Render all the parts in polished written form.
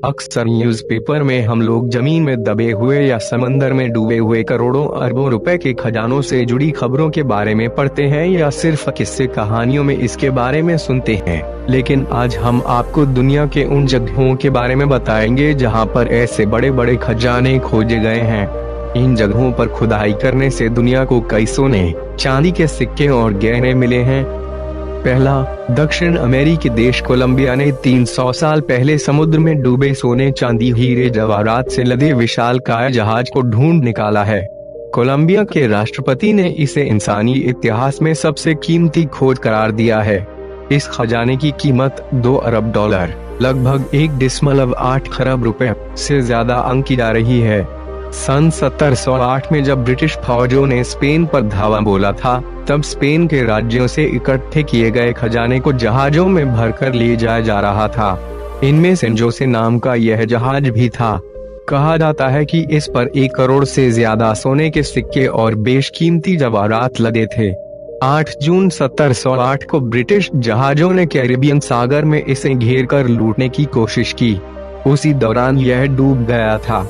अक्सर न्यूज़पेपर में हम लोग जमीन में दबे हुए या समंदर में डूबे हुए करोड़ों अरबों रुपए के खजानों से जुड़ी खबरों के बारे में पढ़ते हैं या सिर्फ किस्से कहानियों में इसके बारे में सुनते हैं। लेकिन आज हम आपको दुनिया के उन जगहों के बारे में बताएंगे जहां पर ऐसे बड़े बड़े खजाने खोजे गए हैं। इन जगहों पर खुदाई करने से दुनिया को कई सोने, चांदी के सिक्के और गहने मिले हैं। पहला, दक्षिण अमेरिकी देश कोलंबिया ने 300 साल पहले समुद्र में डूबे सोने, चांदी, हीरे जवाहरात से लदे विशालकाय जहाज को ढूंढ निकाला है। कोलंबिया के राष्ट्रपति ने इसे इंसानी इतिहास में सबसे कीमती खोज करार दिया है। इस खजाने की कीमत $2 अरब, लगभग 1.8 खरब रुपए से ज्यादा आंकी जा रही है। सन 1708 में जब ब्रिटिश फौजों ने स्पेन पर धावा बोला था, तब स्पेन के राज्यों से इकट्ठे किए गए खजाने को जहाजों में भरकर ले जाया जा रहा था। इनमें सेंट जोसे नाम का यह जहाज भी था। कहा जाता है कि इस पर 1 करोड़ से ज्यादा सोने के सिक्के और बेशकीमती जवाहरात लदे थे। 8 जून 1708 को ब्रिटिश जहाजों ने कैरिबियन सागर में इसे घेर कर लूटने की कोशिश की। उसी दौरान यह डूब गया था।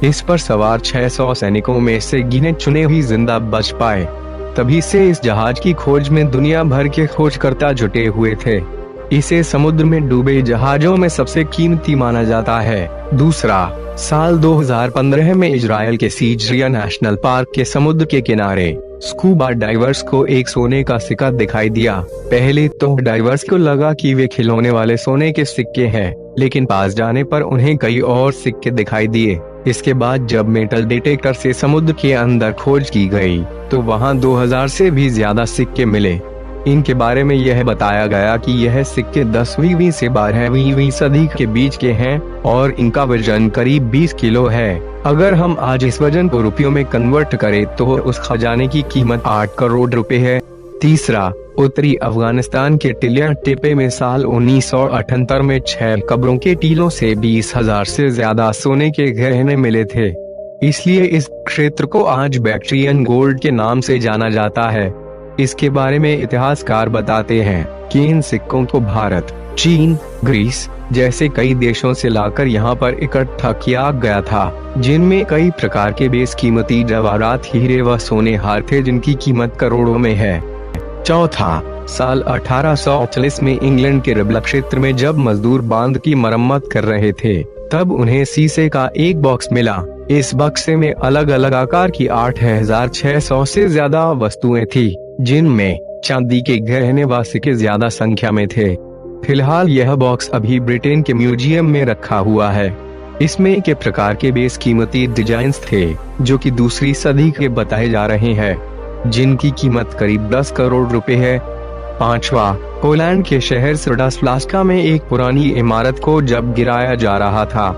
इस पर सवार 600 सैनिकों में से गिने चुने ही जिंदा बच पाए। तभी से इस जहाज की खोज में दुनिया भर के खोजकर्ता जुटे हुए थे। इसे समुद्र में डूबे जहाजों में सबसे कीमती माना जाता है। दूसरा, साल 2015 में इजराइल के सीजरिया नेशनल पार्क के समुद्र के किनारे स्कूबा डाइवर्स को एक सोने का सिक्का दिखाई दिया। पहले तो डाइवर्स को लगा कि वे खिलौने वाले सोने के सिक्के हैं, लेकिन पास जाने पर उन्हें कई और सिक्के दिखाई दिए। इसके बाद जब मेटल डिटेक्टर से समुद्र के अंदर खोज की गई, तो वहां 2000 से भी ज्यादा सिक्के मिले। इनके बारे में यह बताया गया कि यह सिक्के 10वीं से 12वीं सदी के बीच के हैं और इनका वजन करीब 20 किलो है। अगर हम आज इस वजन को रुपयों में कन्वर्ट करें तो उस खजाने की कीमत 8 करोड़ रुपए है। तीसरा, उत्तरी अफगानिस्तान के टिलिया टेपे में साल 1978 में 6 कब्रों के टीलों से 20,000 से ज्यादा सोने के गहने मिले थे। इसलिए इस क्षेत्र को आज बैक्ट्रियन गोल्ड के नाम से जाना जाता है। इसके बारे में इतिहासकार बताते हैं कि इन सिक्कों को भारत, चीन, ग्रीस जैसे कई देशों से लाकर यहाँ पर इकट्ठा किया गया था, जिनमें कई प्रकार के बेशकीमती जवाहरात, हीरे व सोने हार थे जिनकी कीमत करोड़ों में है। चौथा, साल 1840 में इंग्लैंड के रिबला क्षेत्र में जब मजदूर बांध की मरम्मत कर रहे थे, तब उन्हें शीशे का एक बॉक्स मिला। इस बक्से में अलग अलग आकार की 8600 से ज्यादा वस्तुएं थी, जिनमें चांदी के गहने व सिक्के ज्यादा संख्या में थे। फिलहाल यह बॉक्स अभी ब्रिटेन के म्यूजियम में रखा हुआ है। इसमें के प्रकार के बेशकीमती डिजाइन्स थे जो कि दूसरी सदी के बताए जा रहे हैं, जिनकी कीमत करीब 10 करोड़ रुपए है। पांचवा, पोलैंड के शहर स्विडास्लास्का में एक पुरानी इमारत को जब गिराया जा रहा था,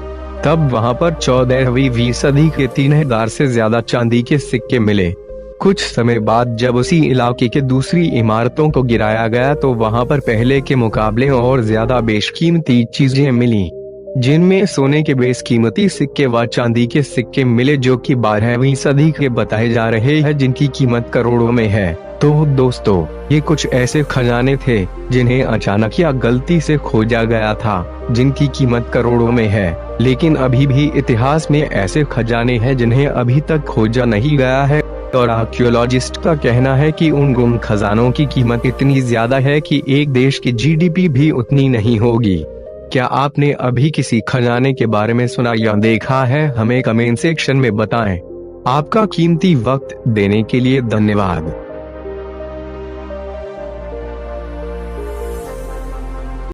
तब वहां पर 14वीं सदी के 3000 से ज्यादा चांदी के सिक्के मिले। कुछ समय बाद जब उसी इलाके के दूसरी इमारतों को गिराया गया तो वहां पर पहले के मुकाबले और ज्यादा बेशकीमती चीजें मिली, जिनमें सोने के बेशकीमती सिक्के व चांदी के सिक्के मिले जो कि 12वीं सदी के बताए जा रहे हैं, जिनकी कीमत करोड़ों में है। तो दोस्तों, ये कुछ ऐसे खजाने थे जिन्हें अचानक या गलती से खोजा गया था, जिनकी कीमत करोड़ों में है। लेकिन अभी भी इतिहास में ऐसे खजाने हैं जिन्हें अभी तक खोजा नहीं गया है और आर्कियोलॉजिस्ट का कहना है कि उन गुम खजानों की कीमत इतनी ज्यादा है कि एक देश की जीडीपी भी उतनी नहीं होगी। क्या आपने अभी किसी खजाने के बारे में सुना या देखा है? हमें कमेंट सेक्शन में बताएं। आपका कीमती वक्त देने के लिए धन्यवाद।